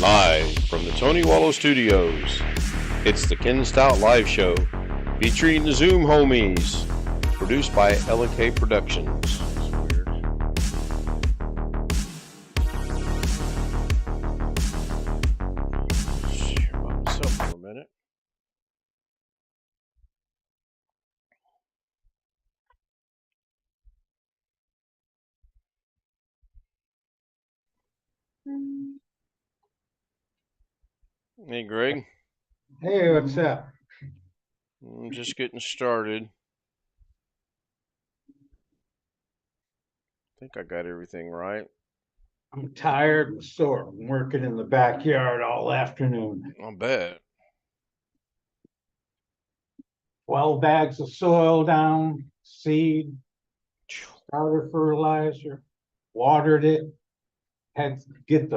Live from the Tony Wallow Studios, it's the Ken Stout Live Show featuring the Zoom homies, produced by LK Productions. That's weird. Share by myself for a minute. Hey, Greg. Hey, what's up? I'm just getting started. I think I got everything right. I'm tired and sore. I'm working in the backyard all afternoon. I'll bet. 12 bags of soil down, seed, starter fertilizer, watered it. Had to get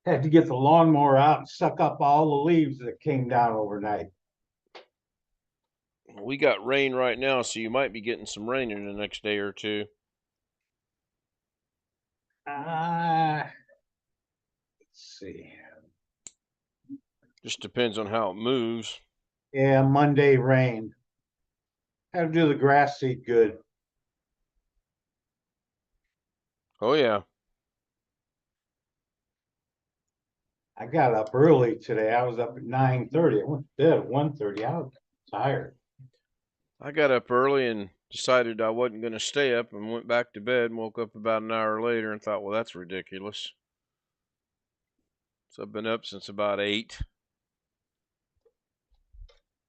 had to get the lawnmower out and suck up all the leaves that came down overnight. We got rain right now, so you might be getting some rain in the next day or two. Let's see. Just depends on how it moves. Yeah, Monday rain. Had to do the grass seed good. Oh, yeah. I got up early today. I was up at 9:30. I went to bed at 1:30. I was tired. I got up early and decided I wasn't going to stay up and went back to bed and woke up about an hour later and thought, well, that's ridiculous. So I've been up since about 8.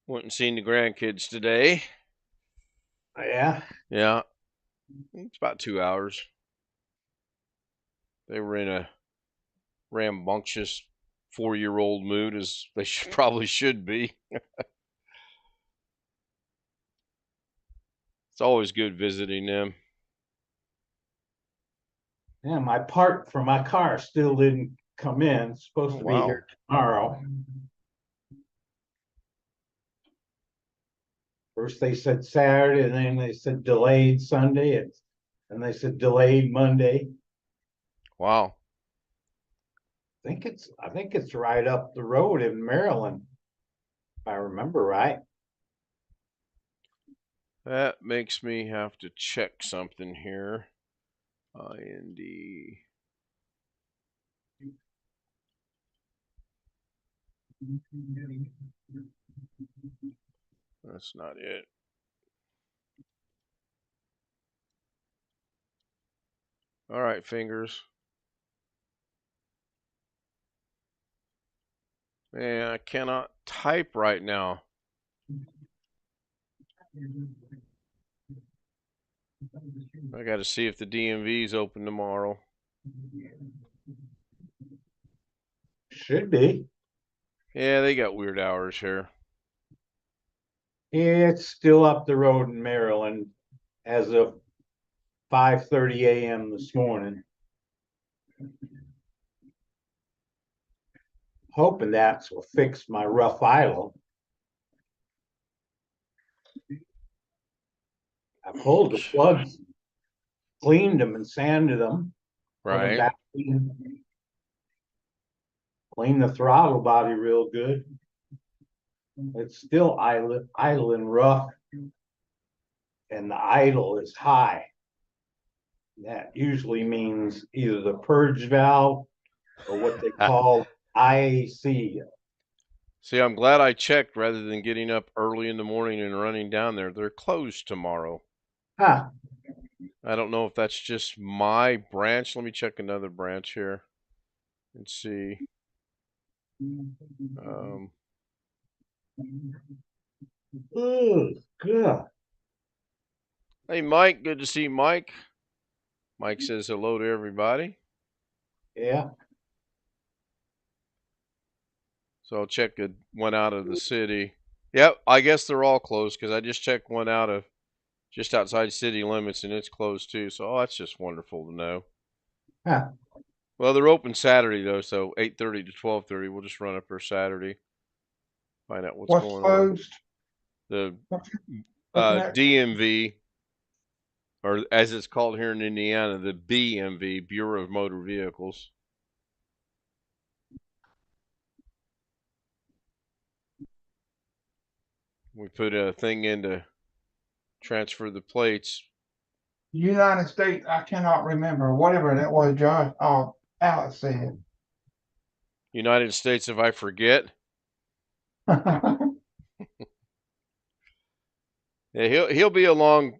Went and seen the grandkids today. Yeah. Yeah, it's about 2 hours. They were in a rambunctious 4-year-old mood, as they probably should be. It's always good visiting them. Yeah, my part for my car still didn't come in. It's supposed Oh, to be wow. here tomorrow. First they said Saturday, and then they said delayed Sunday, and they said delayed Monday. Wow. I think it's right up the road in Maryland, if I remember right. That makes me have to check something here. IND. That's not it. All right, fingers. Man, I cannot type right now. I got to see if the DMV is open tomorrow. Should be. Yeah, they got weird hours here. It's still up the road in Maryland as of 5:30 a.m. this morning. Hoping that's will fix my rough idle. I pulled the plugs, cleaned them and sanded them, put them Right. back in, cleaned the throttle body real good. It's still idling rough, and the idle is high. That usually means either the purge valve or what they call IAC. See, I'm glad I checked rather than getting up early in the morning and running down there. They're closed tomorrow. Huh. I don't know if that's just my branch. Let me check another branch here and see. Oh, good. Hey, Mike. Good to see Mike. Mike says hello to everybody. Yeah. So I'll check one out of the city. Yep, I guess they're all closed because I just checked one out of just outside city limits and it's closed too. So that's just wonderful to know. Huh. Well, they're open Saturday though, so 8:30 to 12:30. We'll just run up there Saturday, find out what's going closed? on. The That? DMV, or as it's called here in Indiana, the BMV, Bureau of Motor Vehicles. We put a thing in to transfer the plates. United States, I cannot remember. Whatever that was, Josh, Alex said. United States, if I forget. Yeah, he'll be along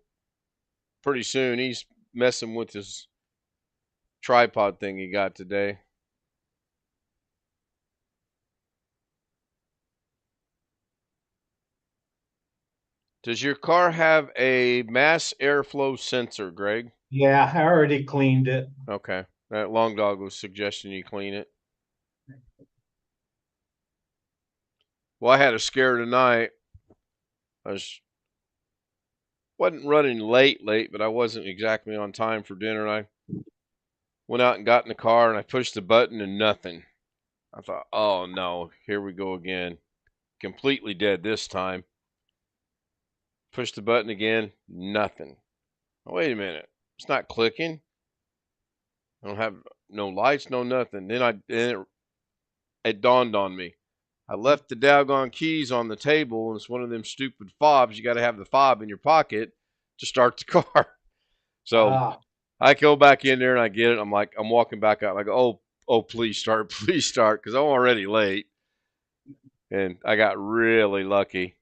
pretty soon. He's messing with his tripod thing he got today. Does your car have a mass airflow sensor, Greg? Yeah, I already cleaned it. Okay. That long dog was suggesting you clean it. Well, I had a scare tonight. I wasn't running late, but I wasn't exactly on time for dinner. And I went out and got in the car and I pushed the button and nothing. I thought, oh no, here we go again. Completely dead this time. Push the button again, nothing. Oh, wait a minute, it's not clicking. I don't have no lights, no nothing. It dawned on me. I left the doggone keys on the table, and it's one of them stupid fobs. You got to have the fob in your pocket to start the car. So Ah, I go back in there and I get it. I'm walking back out. I go, oh, please start, because I'm already late. And I got really lucky.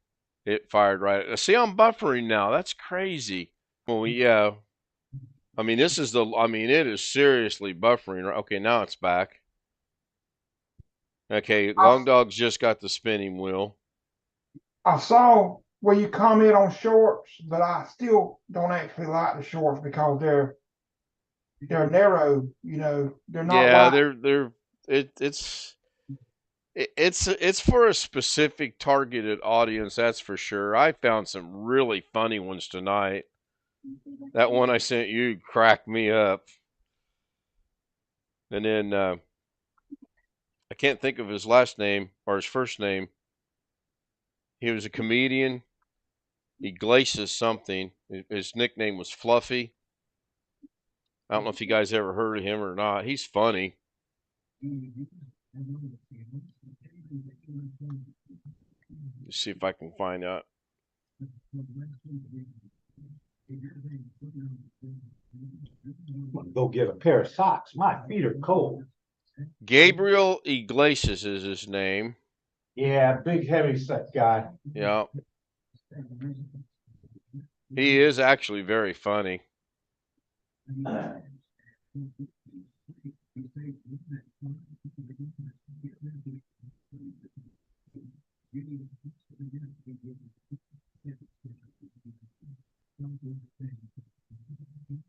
It fired right. See, I'm buffering now. That's crazy. Well, yeah. I mean, it is seriously buffering. Okay, now it's back. Okay, Long I, Dog's just got the spinning wheel. I saw where you comment on shorts, but I still don't actually like the shorts because they're narrow. They're not Yeah, wide. they're it, it's it's for a specific targeted audience, that's for sure. I found some really funny ones tonight. That one I sent you cracked me up. And then I can't think of his last name or his first name. He was a comedian. Iglesias something. His nickname was Fluffy. I don't know if you guys ever heard of him or not. He's funny. Let's see if I can find out. I'm gonna go get a pair of socks. My feet are cold. Gabriel Iglesias is his name. Yeah, big heavy set guy. Yeah, he is actually very funny.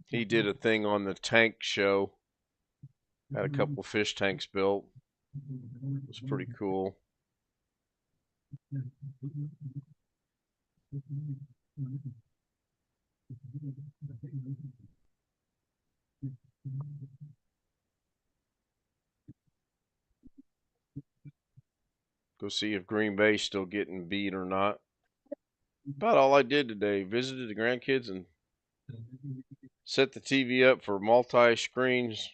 He did a thing on the tank show. Had a couple fish tanks built. It was pretty cool. Go see if Green Bay's still getting beat or not. About all I did today. Visited the grandkids and set the TV up for multi screens,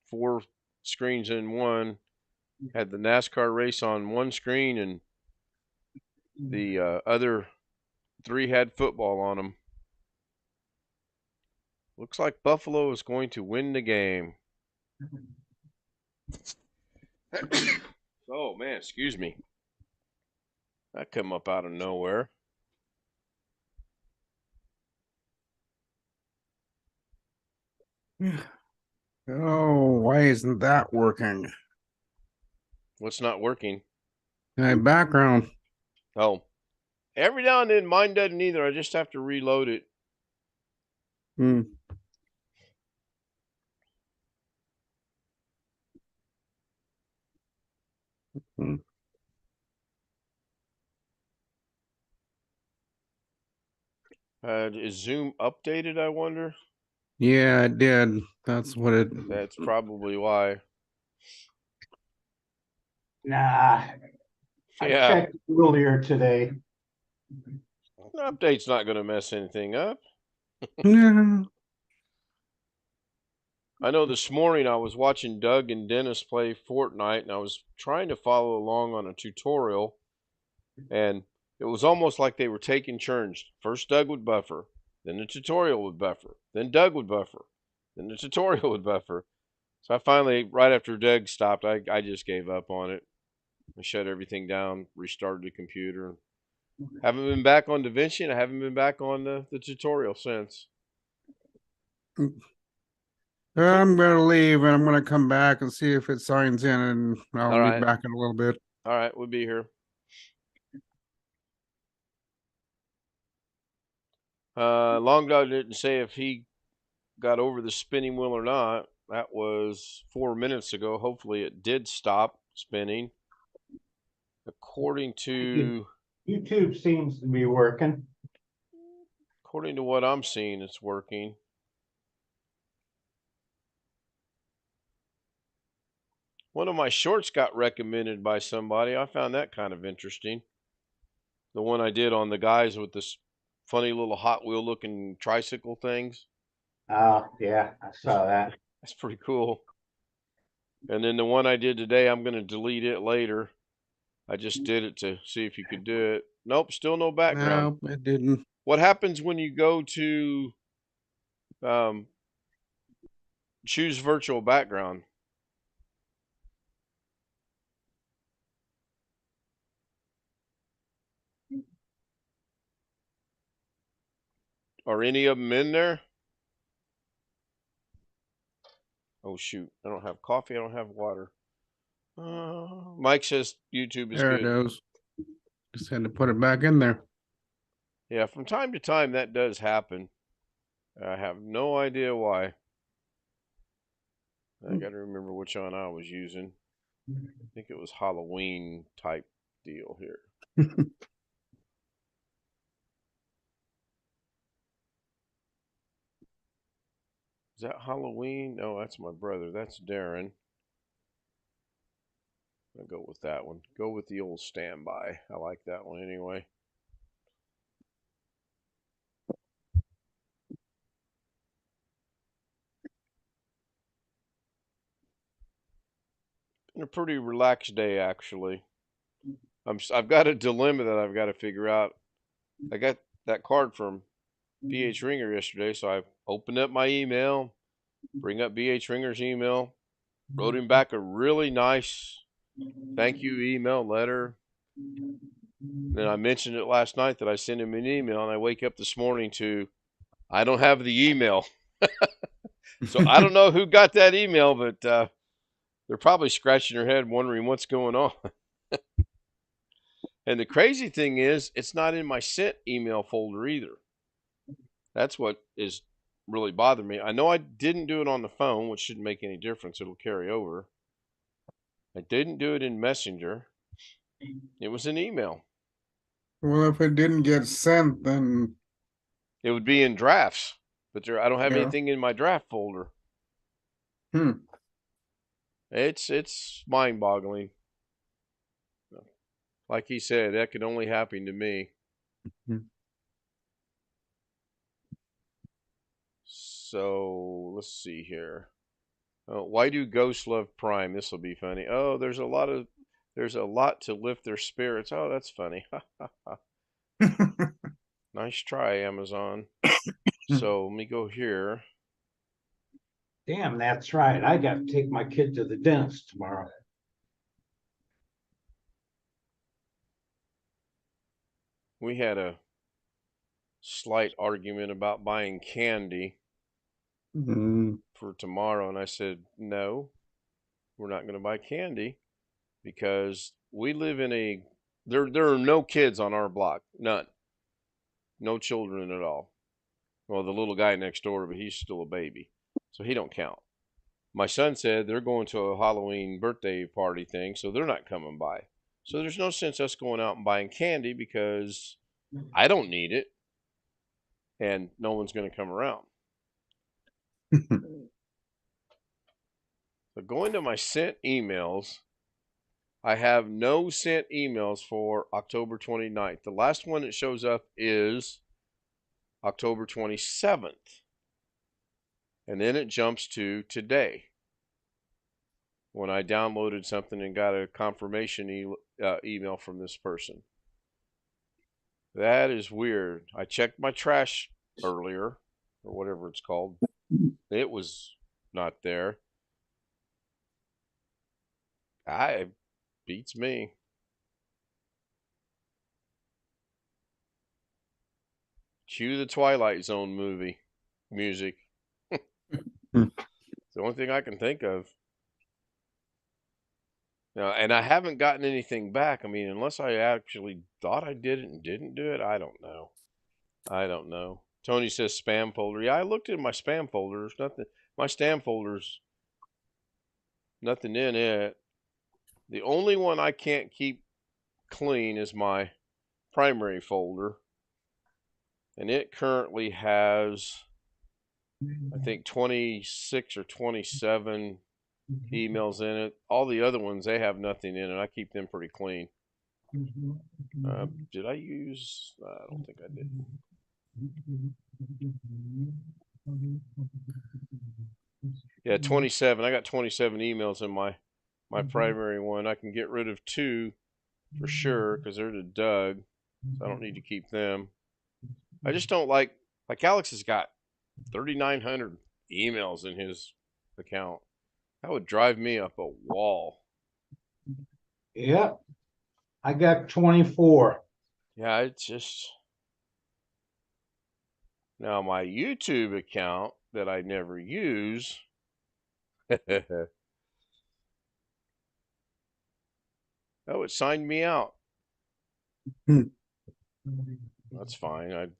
4 screens in one. Had the NASCAR race on one screen, and the other 3 had football on them. Looks like Buffalo is going to win the game. Oh man, excuse me. That come up out of nowhere. Oh, why isn't that working? What's not working? My background. Oh, every now and then mine doesn't either. I just have to reload it. Hmm. Hmm. Is Zoom updated, I wonder? Yeah, it did. That's what it. That's probably why. Nah, I Yeah, checked earlier today. an update's not going to mess anything up. Yeah. I know this morning I was watching Doug and Dennis play Fortnite, and I was trying to follow along on a tutorial, and It was almost like they were taking turns. First Doug would buffer, then the tutorial would buffer, then Doug would buffer, then the tutorial would buffer. So I finally, right after Doug stopped, I just gave up on it. I shut everything down, restarted the computer. Haven't been back on DaVinci, and I haven't been back on the tutorial since. I'm gonna leave and I'm gonna come back and see if it signs in, and I'll All be right. back in a little bit. All right, we'll be here. Long Dog didn't say if he got over the spinning wheel or not. That was 4 minutes ago. Hopefully it did stop spinning. According to YouTube seems to be working. what I'm seeing, it's working. One of my shorts got recommended by somebody. I found that kind of interesting. The one I did on the guys with this funny little Hot Wheel looking tricycle things. Oh, yeah, I saw that. That's pretty cool. And then the one I did today, I'm going to delete it later. I just did it to see if you could do it. Nope, still no background. No, it didn't. What happens when you go to choose virtual background? Are any of them in there? Oh, shoot. I don't have coffee. I don't have water. Mike says YouTube is There it good. goes. Just had to put it back in there. Yeah, from time to time that does happen. I have no idea why. I got to remember which one I was using. I think it was Halloween type deal here. Is that Halloween? No, that's my brother. That's Darren. I'll go with that one. Go with the old standby. I like that one anyway. Been a pretty relaxed day, actually. I've got a dilemma that I've got to figure out. I got that card from BH Ringer yesterday, so I opened up my email, bring up BH Ringer's email, wrote him back a really nice thank you email letter. Then I mentioned it last night that I sent him an email, and I wake up this morning to I don't have the email. So I don't know who got that email, but they're probably scratching their head wondering what's going on. And the crazy thing is, it's not in my sent email folder either. That's what is really bothering me. I know I didn't do it on the phone, which shouldn't make any difference. It'll carry over. I didn't do it in Messenger. It was an email. Well, if it didn't get sent, then It would be in drafts, but I don't have yeah. anything in my draft folder. It's mind-boggling. Like he said, that could only happen to me. So let's see here. Why do ghosts love Prime? This will be funny. Oh, there's a lot to lift their spirits. Oh, that's funny. Nice try, Amazon. So let me go here. Damn, that's right. I got to take my kid to the dentist tomorrow. We had a slight argument about buying candy for tomorrow, and I said, no, we're not going to buy candy because we live in a there are no kids on our block. None. No children at all. Well, the little guy next door, but he's still a baby, so he don't count. My son said they're going to a Halloween birthday party thing, so they're not coming by. So there's no sense us going out and buying candy because I don't need it, and no one's going to come around. So going to my sent emails, I have no sent emails for October 29th. The last one that shows up is October 27th. And then it jumps to today when I downloaded something and got a confirmation email from this person. That is weird. I checked my trash earlier, or whatever it's called. It was not there. It beats me. Cue the Twilight Zone movie music. It's the only thing I can think of. Now, and I haven't gotten anything back. I mean, unless I actually thought I did it and didn't do it, I don't know. I don't know. Tony says spam folder. Yeah, I looked in my spam folder. There's nothing. My spam folder's nothing in it. The only one I can't keep clean is my primary folder. And it currently has, I think, 26 or 27 emails in it. All the other ones, they have nothing in it. I keep them pretty clean. Did I use? I don't think I did. Yeah, 27. I got 27 emails in my primary one. I can get rid of 2 for sure because they're to Doug. So I don't need to keep them. I just don't like Alex has got 3,900 emails in his account. That would drive me up a wall. Yep. I got 24. Yeah, it's just now my YouTube account that I never use. Oh, it signed me out. That's fine.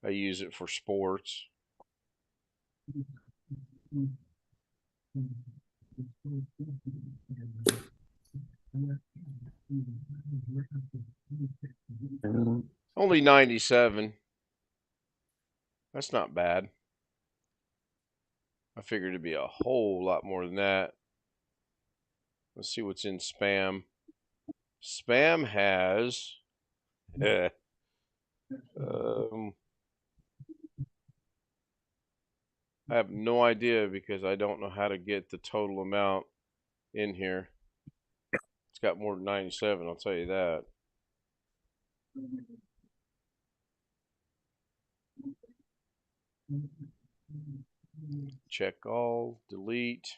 I use it for sports. Only 97. That's not bad. I figured it'd be a whole lot more than that. Let's see what's in spam. Spam has I have no idea because I don't know how to get the total amount in here. It's got more than 97, I'll tell you that. Check all, delete.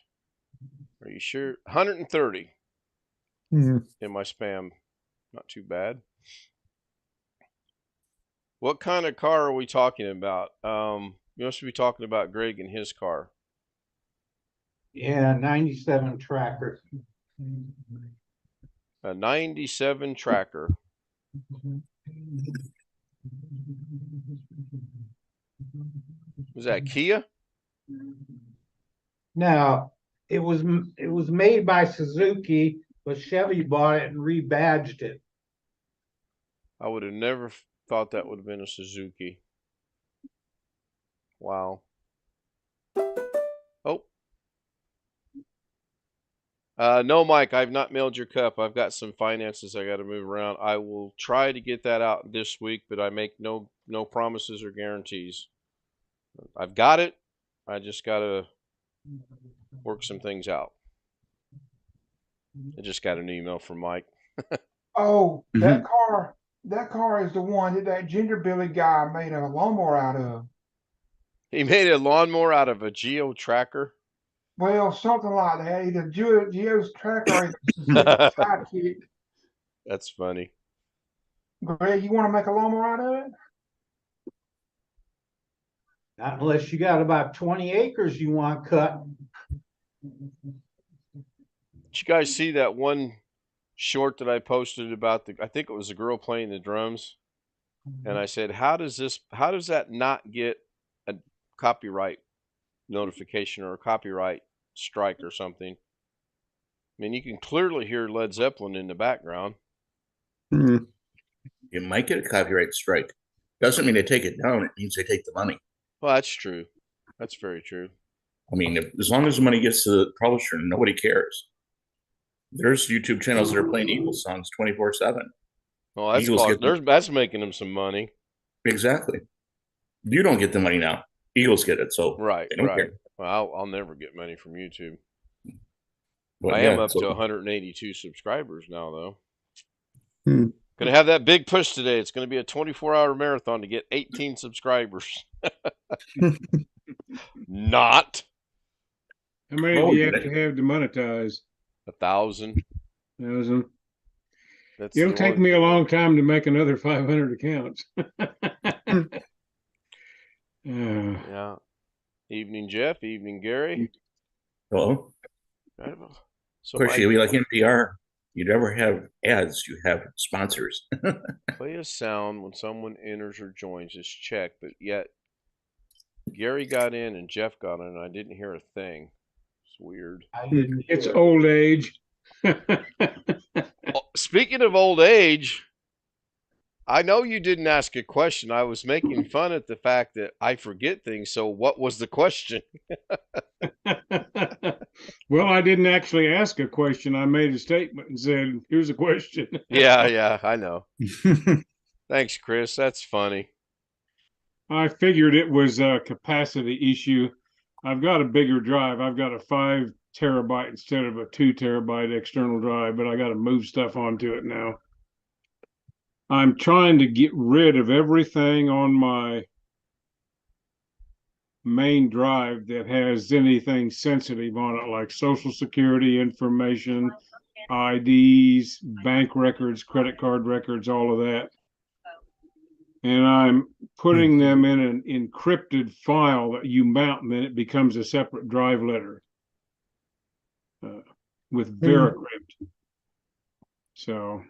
Are you sure? 130 in my spam. Not too bad. What kind of car are we talking about? You must be talking about Greg and his car. Yeah, 97 tracker. A 97 tracker. Was that Kia? Now, it was made by Suzuki, but Chevy bought it and rebadged it. I would have never thought that would have been a Suzuki. Wow. Oh. No, Mike, I've not mailed your cup. I've got some finances I got to move around. I will try to get that out this week, but I make no promises or guarantees. I've got it. I just got to work some things out. I just got an email from Mike. Oh, that car is the one that Ginger Billy guy made a lawnmower out of. He made a lawnmower out of a Geo tracker. Well, something like that. Either Geo's tracker or Suzuki sidekick. That's funny. Greg, you want to make a lawnmower out of it? Not unless you got about 20 acres you want cut. Did you guys see that one short that I posted about I think it was a girl playing the drums? And I said, how does that not get a copyright notification or a copyright strike or something? I mean, you can clearly hear Led Zeppelin in the background. You might get a copyright strike. Doesn't mean they take it down. It means they take the money. Well, that's true. That's very true. I mean, as long as the money gets to the publisher, nobody cares. There's YouTube channels that are playing Eagles songs 24/7. Well, that's making them some money. Exactly. You don't get the money now. Eagles get it, so right. They don't care. Well, I'll never get money from YouTube. But I am up to 182 subscribers now, though. Gonna have that big push today. It's gonna be a 24-hour marathon to get 18 subscribers. Not How many Well, do we you get have it. to have to monetize? 1,000. 1,000. That's It'll the take only. me a long time to make another 500 accounts. Yeah. Evening, Jeff. Evening, Gary. Hello. Right. Of So course, my you be like NPR. You never have ads. You have sponsors. play a sound when someone enters or joins is check, but yet Gary got in and Jeff got in, and I didn't hear a thing. It's weird. I didn't It's hear. old age. Oh, speaking of old age, I know you didn't ask a question. I was making fun at the fact that I forget things. So, what was the question? Well, I didn't actually ask a question. I made a statement and said, here's a question. Yeah, I know. Thanks, Chris. That's funny. I figured it was a capacity issue. I've got a bigger drive. I've got a 5 terabyte instead of a 2 terabyte external drive, but I got to move stuff onto it now. I'm trying to get rid of everything on my main drive that has anything sensitive on it, like social security information, IDs, bank records, credit card records, all of that. And I'm putting them in an encrypted file that you mount, and then it becomes a separate drive letter with VeraCrypt. So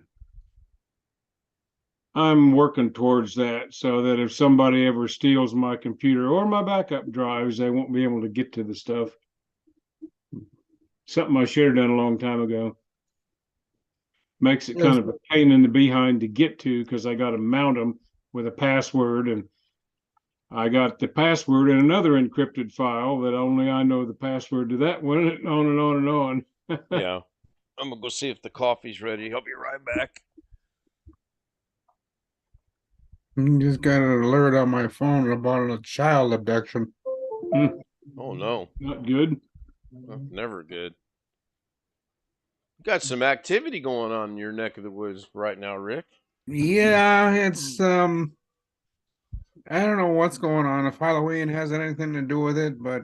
I'm working towards that so that if somebody ever steals my computer or my backup drives, they won't be able to get to the stuff. Something I should have done a long time ago. Makes it kind of a pain in the behind to get to because I got to mount them with a password, and I got the password in another encrypted file that only I know the password to that one, and on and on and on. Yeah. I'm going to go see if the coffee's ready. I'll be right back. Just got an alert on my phone about a child abduction. Oh, no. Not good. Never good. Got some activity going on in your neck of the woods right now, Rick. Yeah, it's I don't know what's going on, if Halloween has anything to do with it, but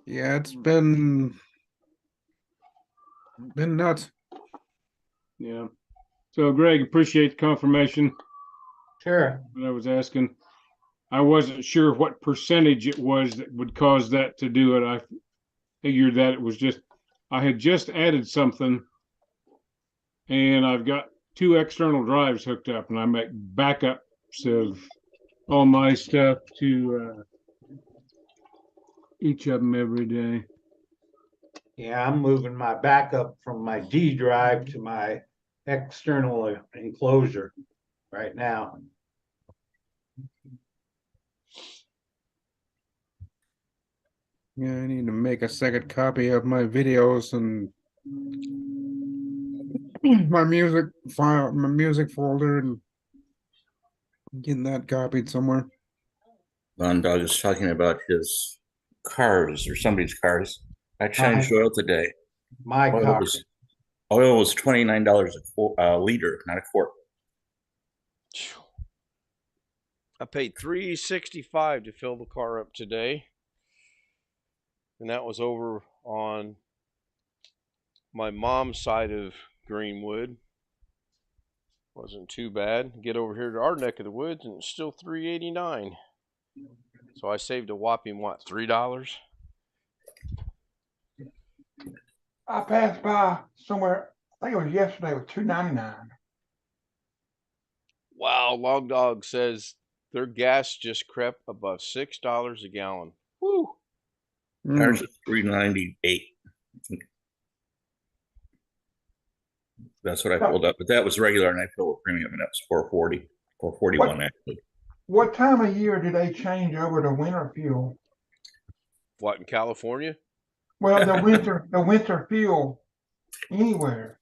yeah, it's been nuts. Yeah. So, Greg, appreciate the confirmation. Sure. What I was asking. I wasn't sure what percentage it was that would cause that to do it. I figured that it was just, I had just added something and I've got 2 external drives hooked up, and I make backups of all my stuff to each of them every day. Yeah, I'm moving my backup from my D drive to my external enclosure right now. Yeah, I need to make a second copy of my videos and my music file, my music folder, and getting that copied somewhere. Von Dog is talking about his cars or somebody's cars. I changed oil today. My Oil car. was $29 a liter, not a quart. I paid $3.65 to fill the car up today. And that was over on my mom's side of Greenwood. Wasn't too bad. Get over here to our neck of the woods and it's still $3.89. So I saved a whopping what, $3? I passed by somewhere, I think it was yesterday, with $2.99. Wow, Long Dog says their gas just crept above $6 a gallon. Woo! Ours is $3.98. That's what I pulled up, but that was regular, and I filled a premium, and that was $4.40, $4.41 actually. What time of year do they change over to winter fuel? What, in California? Well, the winter fuel anywhere.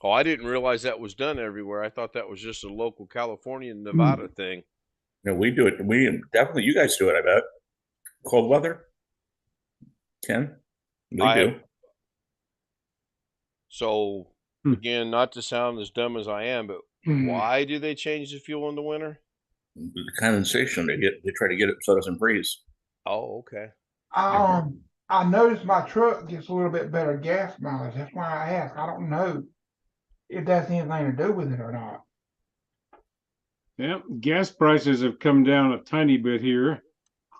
Oh, I didn't realize that was done everywhere. I thought that was just a local California and Nevada thing. No, we do it. We definitely, you guys do it, I bet. Cold weather? Ken? We do. So again, not to sound as dumb as I am, but why do they change the fuel in the winter? The condensation, they try to get it so it doesn't freeze. Oh, okay. I noticed my truck gets a little bit better gas mileage. That's why I asked. I don't know if that's anything to do with it or not. Yeah, gas prices have come down a tiny bit here.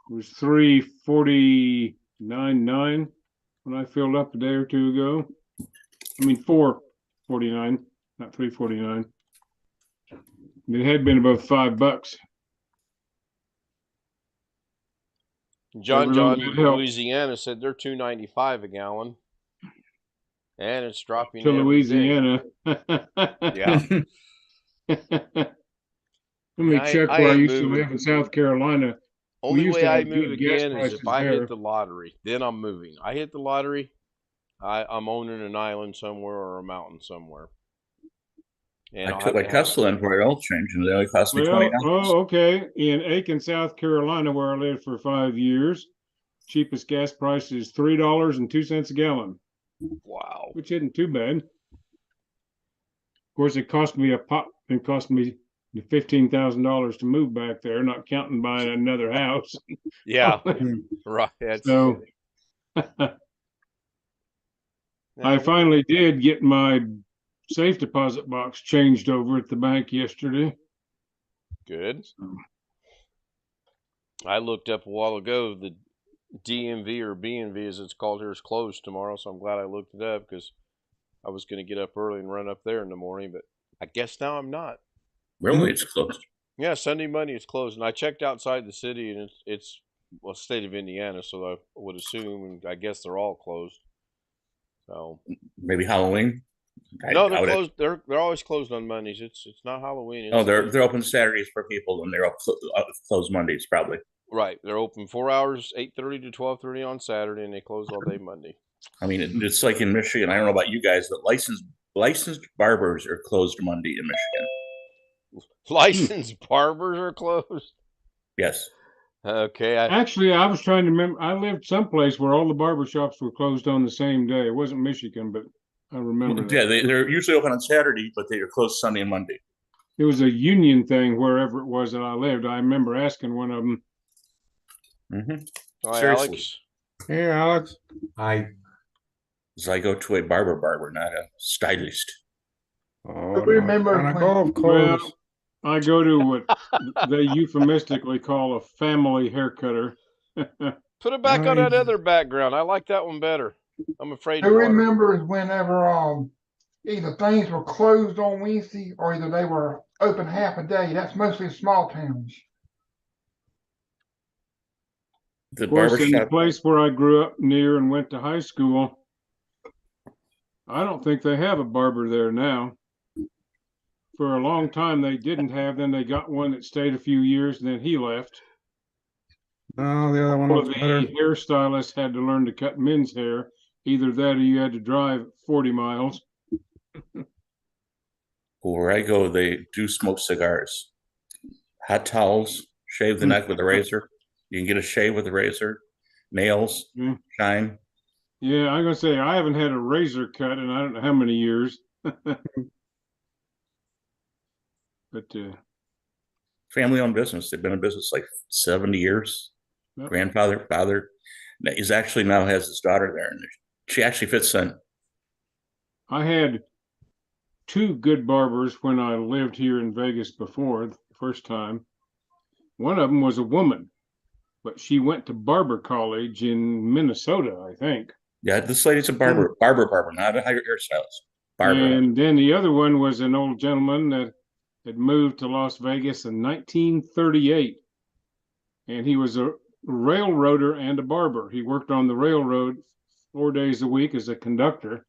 It was 349.9 when I filled up a day or two ago. I mean 449, not 349. It had been above $5. John Every little bit in helps. Louisiana said they're $2.95 a gallon, and it's dropping To every day. Louisiana. Yeah. Let me check I where I ain't used to moving. live in South Carolina. Only used way to I have move good gas again is if prices I there. hit the lottery. Then I'm moving. I hit the lottery, I'm owning an island somewhere or a mountain somewhere. And I I'll took have my to have Tesla in for an oil change, and it only cost me $20. Okay. In Aiken, South Carolina, where I lived for 5 years, cheapest gas price is $3.02 a gallon, wow. which isn't too bad. Of course, it cost me $15,000 to move back there, not counting buying another house. Yeah. Right. So I Now, finally did get my safe deposit box changed over at the bank yesterday. good. I looked up a while ago. The DMV or BNV, as it's called here, is closed tomorrow. So I'm glad I looked it up because I was going to get up early and run up there in the morning. But I guess now I'm not. Really, it's closed. Yeah, Sunday, Monday it's closed, and I checked outside the city, and it's well, state of Indiana, so I would assume, and I guess they're all closed. So Maybe Halloween. I no, they're doubt it. closed. They're always closed on Mondays. It's not Halloween. Oh, It's they're open Saturdays for people, and they're closed Mondays probably. right. They're open 4 hours, 8:30 to 12:30 on Saturday, and they close all day Monday. I mean, it's like in Michigan. I don't know about you guys, but licensed barbers are closed Monday in Michigan. Licensed barbers are closed. Yes. Okay. Actually, I was trying to remember. I lived someplace where all the barber shops were closed on the same day. It wasn't Michigan, but I remember that. Yeah, they're usually open on Saturday, but they are closed Sunday and Monday. It was a union thing wherever it was that I lived. I remember asking one of them. Mm-hmm. All right, Seriously. Alex. Hey, Alex. As I go to a barber, not a stylist. Oh, But remember on a when- golf course. Well, I go to what they euphemistically call a family haircutter. Put it back on that Nice. other background. I like that one better. I'm afraid Who of water. remembers whenever either things were closed on Wednesday or either they were open half a day? That's mostly small towns. The Of course, in the barbershop. place where I grew up near and went to high school, I don't think they have a barber there now. For a long time, they didn't have. Then they got one that stayed a few years, and then he left. No, the other one All of looks the better. hairstylists had to learn to cut men's hair. Either that or you had to drive 40 miles. Where I go, they do smoke cigars. Hot towels, shave the neck with a razor. You can get a shave with a razor. Nails, Yeah. shine. Yeah, I'm gonna say I haven't had a razor cut in I don't know how many years. But Family-owned business. They've been in business like 70 years. Yep. Grandfather, father. He's actually now has his daughter there, and she actually fits in. I had two good barbers when I lived here in Vegas before the first time. One of them was a woman, but she went to barber college in Minnesota, I think. Yeah, this lady's a barber, not a hairstylist. Barber. And then the other one was an old gentleman that had moved to Las Vegas in 1938. And he was a railroader and a barber. He worked on the railroad 4 days a week as a conductor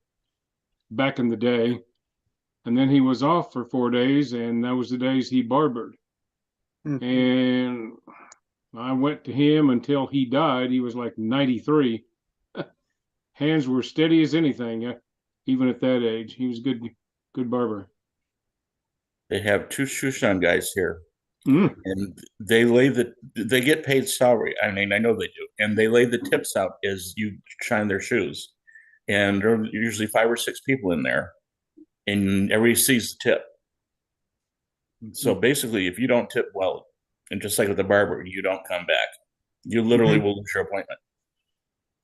back in the day. And then he was off for 4 days, and that was the days he barbered. Mhm. And I went to him until he died. He was like 93. Hands were steady as anything, even at that age. He was good barber. They have two shoe shine guys here, Mm. and they get paid salary. I mean, I know they do, and they lay the tips out as you shine their shoes. And there are usually 5 or 6 people in there, and everybody sees the tip. So basically, if you don't tip well, and just like with the barber, you don't come back. You literally will lose your appointment.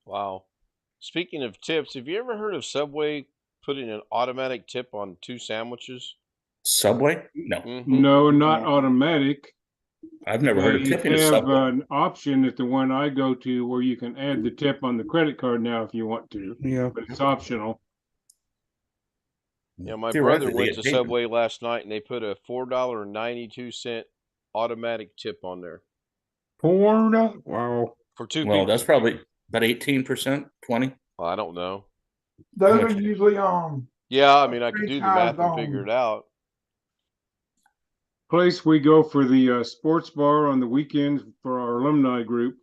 Wow. Speaking of tips, have you ever heard of Subway putting an automatic tip on 2 sandwiches? Subway? No, Mm-hmm. No, not automatic. I've never heard of They tipping at have Subway. an option at the one I go to where you can add the tip on the credit card now if you want to, Yeah. but it's optional. Yeah, my brother Theoretically, they went get to paid. Subway last night and they put a $4.92 automatic tip on there $4. Wow. for 2 Well, people. that's probably about 18%, 20. Well, I don't know. Those much- are usually Yeah, I mean, I could do the math franchised and figure owned. it out. Place we go for the sports bar on the weekends for our alumni group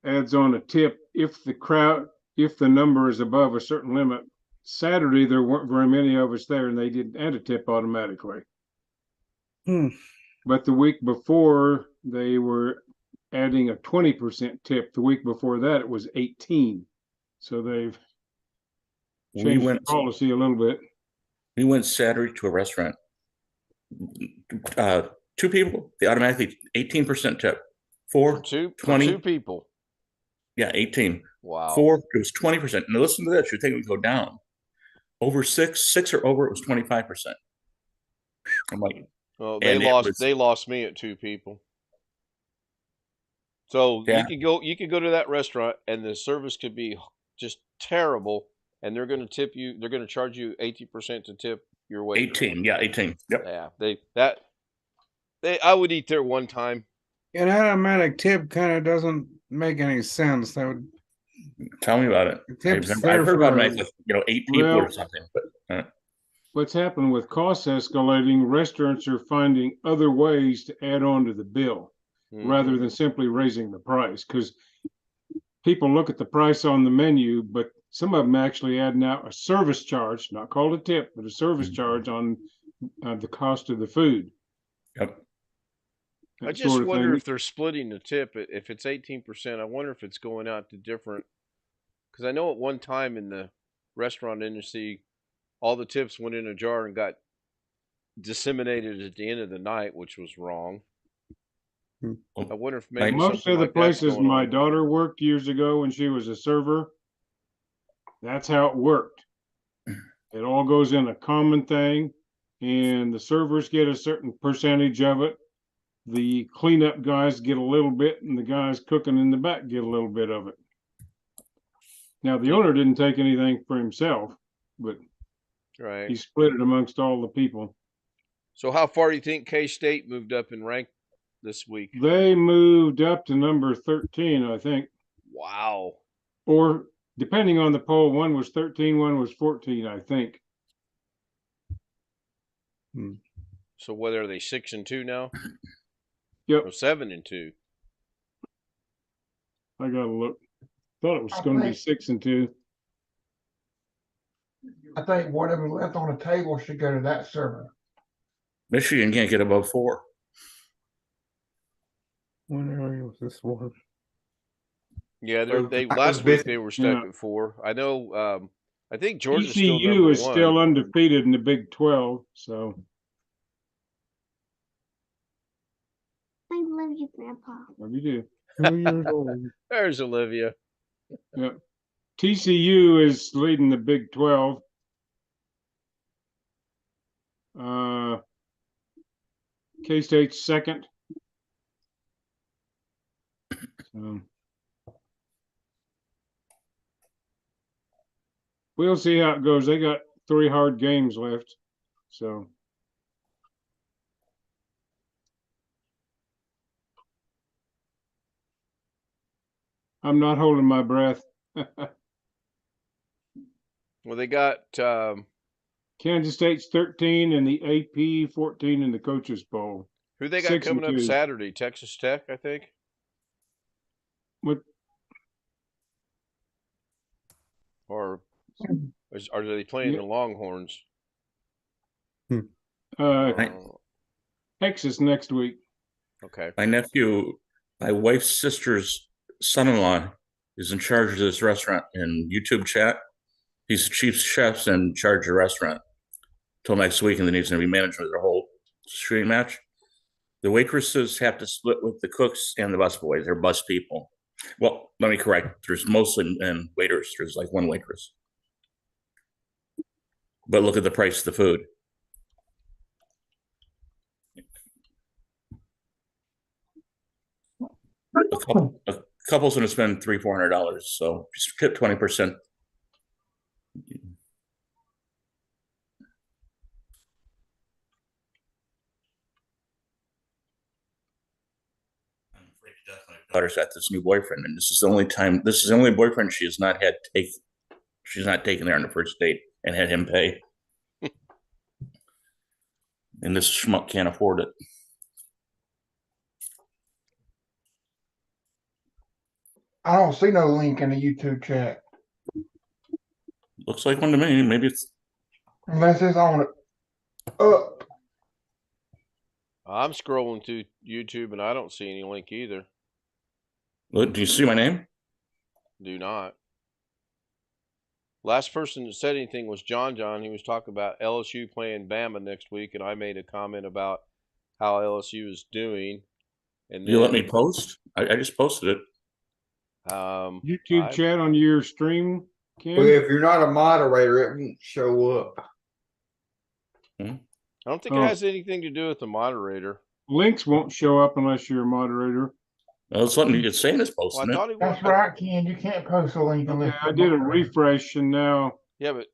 adds on a tip if the number is above a certain limit. Saturday, there weren't very many of us there and they didn't add a tip automatically. Hmm. But the week before, they were adding a 20% tip. The week before that, it was 18. So they've We changed the went policy a little bit. Saturday to a restaurant. 2 people, they automatically 18% tip. For 4, two, for 20. 2 people. Yeah, 18. Wow. 4, it was 20%. Now listen to this, you think it would go down. Over 6 or over, it was 25%. I'm like, Well, and it was- they lost me at 2 people. So Yeah. you could go to that restaurant and the service could be just terrible, and they're going to tip you. They're going to charge you 18% to tip your waiter. 18. Yeah, 18. Yep. Yeah, I would eat there one time. An automatic tip kind of doesn't make any sense. That would Tell me about it. Tips I've there heard about for- it with 8 people Well- or something. But What's happened with costs escalating, restaurants are finding other ways to add on to the bill rather Mhm. than simply raising the price. Because people look at the price on the menu, but some of them actually add now a service charge, not called a tip, but a service charge on the cost of the food. yep. I That just sort of wonder thing. if they're splitting the tip. If it's 18%, I wonder if it's going out to different. Because I know at one time in the restaurant industry, all the tips went in a jar and got disseminated at the end of the night, which was wrong. I wonder if maybe Most something of the like that's places going my on. daughter worked years ago when she was a server, that's how it worked. It all goes in a common thing, and the servers get a certain percentage of it. The cleanup guys get a little bit, and the guys cooking in the back get a little bit of it. Now, the owner didn't take anything for himself, but Right. he split it amongst all the people. So how far do you think K-State moved up in rank this week? They moved up to number 13, I think, Wow. or depending on the poll, one was 13, one was 14, I think. So whether are they 6-2 now? Yep, Or 7-2? I gotta look. Thought it was I gonna be think- 6-2. I think whatever left on the table should go to that server. Michigan can't get above 4. What area was this one? Yeah, So they that last was week basi- they were stuck Yeah. at 4. I know. I think Georgia's still ECU number is one. still undefeated in the Big 12, so I love you, Grandpa. what do you do? 2 years old. There's Olivia. TCU is leading the Big 12. K-State's second. So we'll see how it goes. They got 3 hard games left, so. I'm not holding my breath. Well, they got Kansas State's 13 and the AP 14 in the coaches poll. who they got 6 and coming up 2. Saturday? Texas Tech, I think. What? Or are they playing Yeah. the Longhorns? Uh, Right. Texas next week. Okay. My wife's sister's son-in-law is in charge of this restaurant in YouTube chat. He's the chief chef in charge of the restaurant. till next week, and then he's going to be manager of their whole shooting match. The waitresses have to split with the cooks and the busboys. They're bus people. Well, let me correct. There's mostly men waiters. There's like one waitress. But look at the price of the food. A couple's going to spend $300-400, so just tip 20%. I'm afraid to death my daughter's got this new boyfriend, and this is the only time. This is the only boyfriend she has not had take. She's not taken there on the first date and had him pay. And this schmuck can't afford it. I don't see no link in the YouTube chat Looks like one to me. Maybe it's unless it's on it up. I'm scrolling to YouTube and I don't see any link either. Look, do you see my name? Do not. Last person that said anything was John. He was talking about LSU playing Bama next week, and I made a comment about how LSU is doing. And You let me post? I just posted it. YouTube chat on your stream, Ken? Well, if you're not a moderator, it won't show up. I don't think it has anything to do with the moderator. Links won't show up unless you're a moderator. Well, it's letting me get saying it's Well, posting I thought it. it That's was. right, Ken. You can't post a link unless I did a refresh and now Yeah, but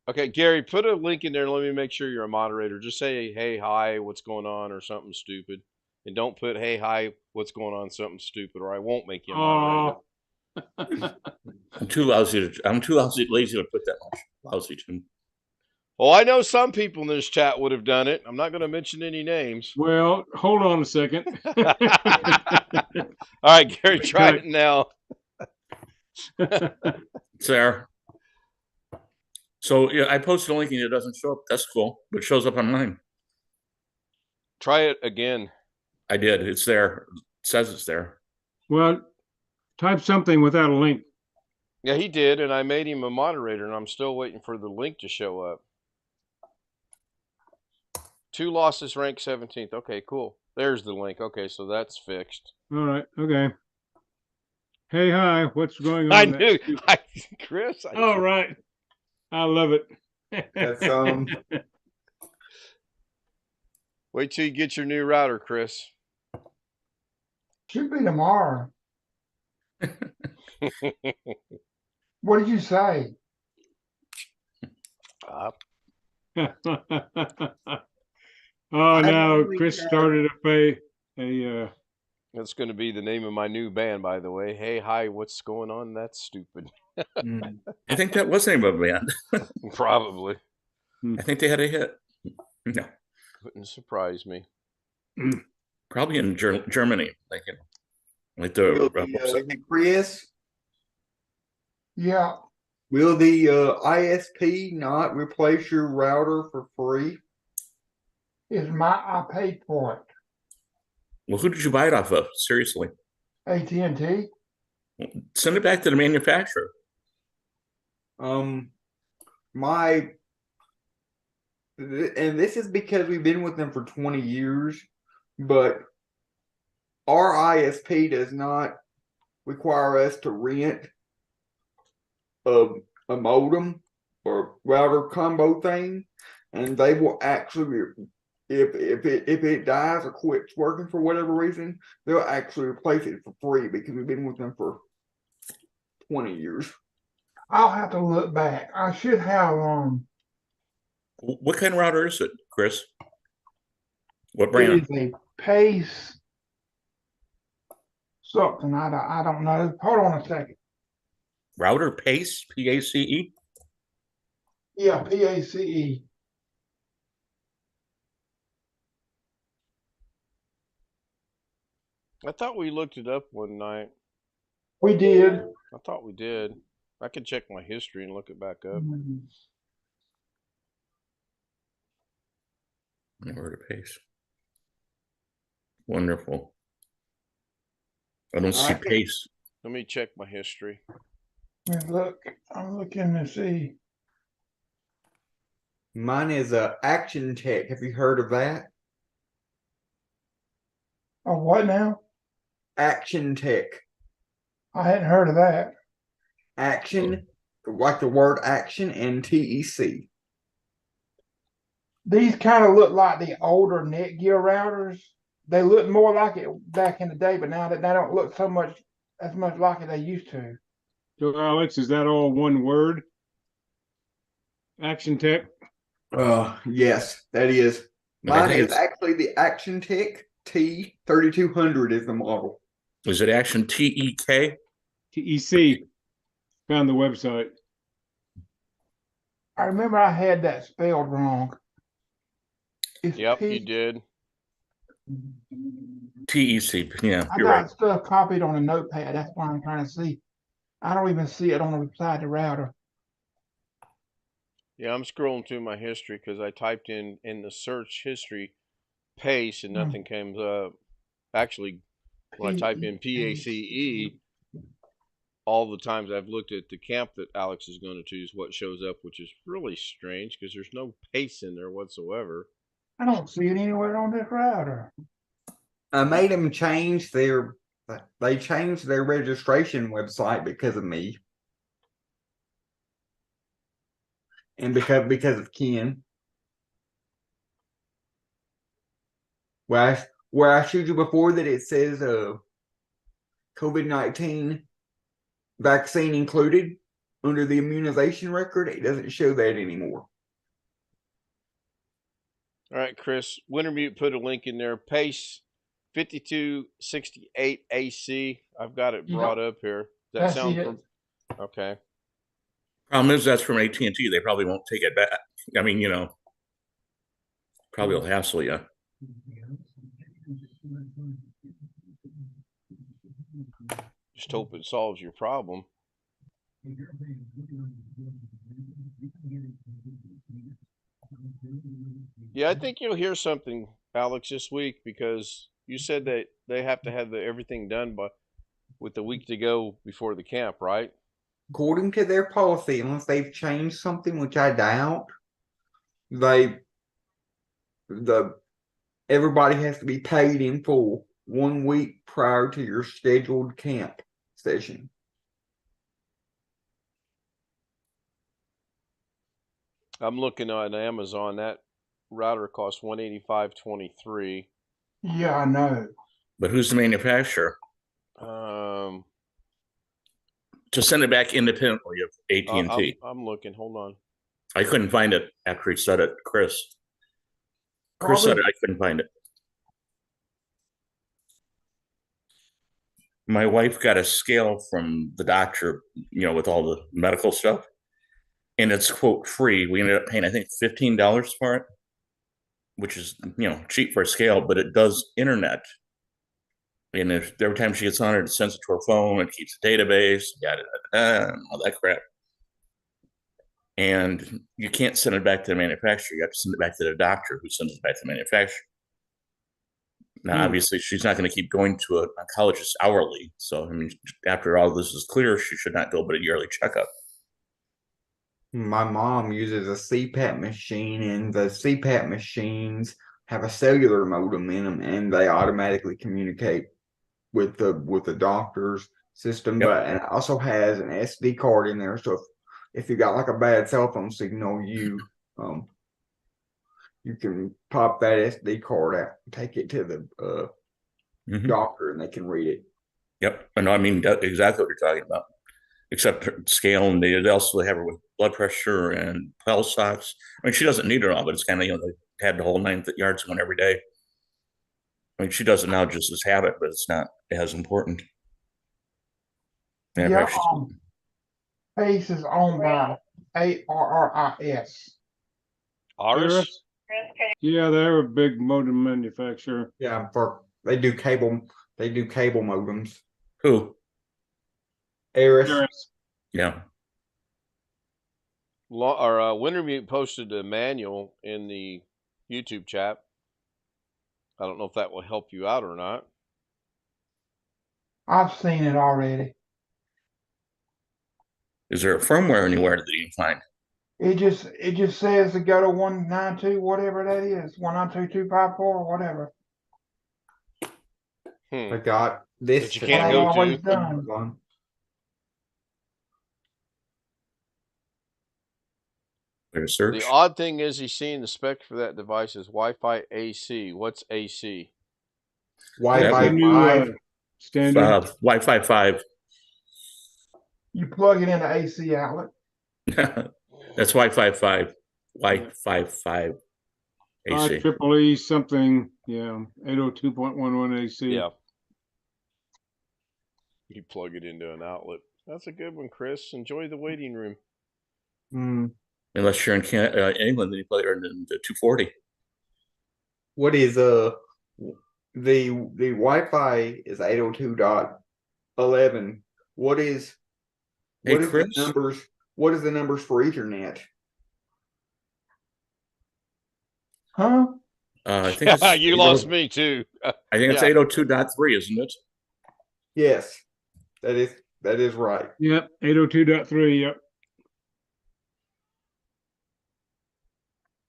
okay, Gary, put a link in there and let me make sure you're a moderator. Just say, hey, hi, what's going on, or something stupid. And don't put, hey, hi, what's going on, something stupid, or I won't make you a moderator. I'm too lazy to put that much lousy to. Well, I know some people in this chat would have done it. I'm not going to mention any names. Well, hold on a second. All right, Gary, try it now. It's there. So yeah, I posted a link and it doesn't show up. That's cool, but it shows up on mine. Try it again. I did. It's there. It says it's there. Well, type something without a link. Yeah, he did, and I made him a moderator, and I'm still waiting for the link to show up. 2 losses, ranked 17th. Okay, cool. There's the link. Okay, so that's fixed. All right. Okay. Hey, hi. What's going on? I knew. Chris. All right. I love it. That's Wait till you get your new router, Chris. should be tomorrow. What did you say? Oh no, Chris started a That's going to be the name of my new band, by the way. Hey, hi, what's going on? That's stupid. I think that was the name of a band. Probably. I think they had a hit. No, Wouldn't surprise me. probably in Germany, like will the Chris. Yeah, Will the ISP not replace your router for free? I paid for it. well, who did you buy it off of? Seriously, AT&T. send it back to the manufacturer. My and this is because we've been with them for 20 years, but our ISP does not require us to rent a modem or router combo thing, and they will actually, if it dies or quits working for whatever reason, they'll actually replace it for free because we've been with them for 20 years. I'll have to look back. I should have What kind of router is it, Chris? What it brand? is a Pace something. I don't know. Hold on a second. Router Pace, PACE. Yeah, PACE. I thought we looked it up one night. We did. I thought we did. I could check my history and look it back up. Router Pace. Wonderful. I don't see Pace. Let me check my history. Look, I'm looking to see. Mine is a Action Tech. Have you heard of that? Oh, what now? Action Tech. I hadn't heard of that. Action, like the word action, and TEC. These kind of look like the older Netgear routers. They look more like it back in the day, but now that they don't look so much as much like it they used to. So Alex, is that all one word? Action Tech? Yes, that is. And I Mine think is actually the Action Tech T3200 is the model. is it Action TEK? TEC. Found the website. I remember I had that spelled wrong. It's Yep, P. you did. TEC. Yeah, I you're got right. stuff copied on a notepad. That's why I'm trying to see. I don't even see it on the side of the router. Yeah, I'm scrolling through my history because I typed in the search history pace and nothing comes up. Actually, when I type in PACE, all the times I've looked at the camp that Alex is going to is what shows up, which is really strange because there's no pace in there whatsoever. I don't see it anywhere on this router. I made them change they changed their registration website because of me. And because of Ken. Where I showed you before that it says COVID-19 vaccine included under the immunization record, it doesn't show that anymore. All right, Chris, Wintermute put a link in there. Pace 5268 AC. I've got it brought up here. Does that sound from? Okay. Problem is that's from AT&T. They probably won't take it back. I mean, probably will hassle you. Just hope it solves your problem. Yeah, I think you'll hear something, Alex, this week because you said that they have to have everything done with a week to go before the camp, right? According to their policy, unless they've changed something, which I doubt, they everybody has to be paid in full 1 week prior to your scheduled camp session. I'm looking on Amazon. That router costs $185.23. Yeah, I know. But who's the manufacturer? To send it back independently of AT&T. I'm looking. Hold on. I couldn't find it after he said it, Chris. Chris said it. I couldn't find it. My wife got a scale from the doctor, with all the medical stuff, and it's quote free. We ended up paying, I think, $15 for it, which is cheap for a scale, but it does internet. And every time she gets on it sends it to her phone, it keeps a database, all that crap. And you can't send it back to the manufacturer. You have to send it back to the doctor who sends it back to the manufacturer. Now, obviously, she's not going to keep going to an oncologist hourly. So, I mean, after all this is clear, she should not go but a yearly checkup. My mom uses a CPAP machine, and the CPAP machines have a cellular modem in them, and they automatically communicate with the doctor's system. Yep. But and it also has an SD card in there, so if you got like a bad cell phone signal, you can pop that SD card out, take it to the doctor, and they can read it. Yep, and I mean exactly what you're talking about. Except scale, and they also have her with blood pressure and pulse ox. I mean, she doesn't need it all, but it's kind of they had the whole 9 yards one every day. I mean, she does it now just as habit, but it's not as important. Yeah, Pace is owned by ARRIS. Aris? Yeah, they're a big modem manufacturer. Yeah, they do cable modems. Who? Aris. Yeah. Wintermute posted a manual in the YouTube chat. I don't know if that will help you out or not. I've seen it already. Is there a firmware anywhere that you can find? it just says to go to 192, whatever that is, 192.254, whatever. I got this. That you What can't I've go always to. done. There's The search. odd thing is he's seeing the spec for that device is Wi-Fi AC. What's AC? Wi That's the Fi new 5. standard. Wi-Fi 5. You plug it in the AC outlet. That's Wi-Fi 5. Wi-Fi 5 AC. IEEE something, yeah, 802.11 AC. Yeah. You plug it into an outlet. That's a good one, Chris. Enjoy the waiting room. Mm. Unless you're in England, then you play it in the 240. What is the Wi-Fi is 802.11. What is Hey, the Chris. numbers? What is the numbers for Ethernet? Huh? I think it's You lost me too. I think it's Yeah. 802.3, isn't it? Yes, that is right. Yep, 802.3. Yep.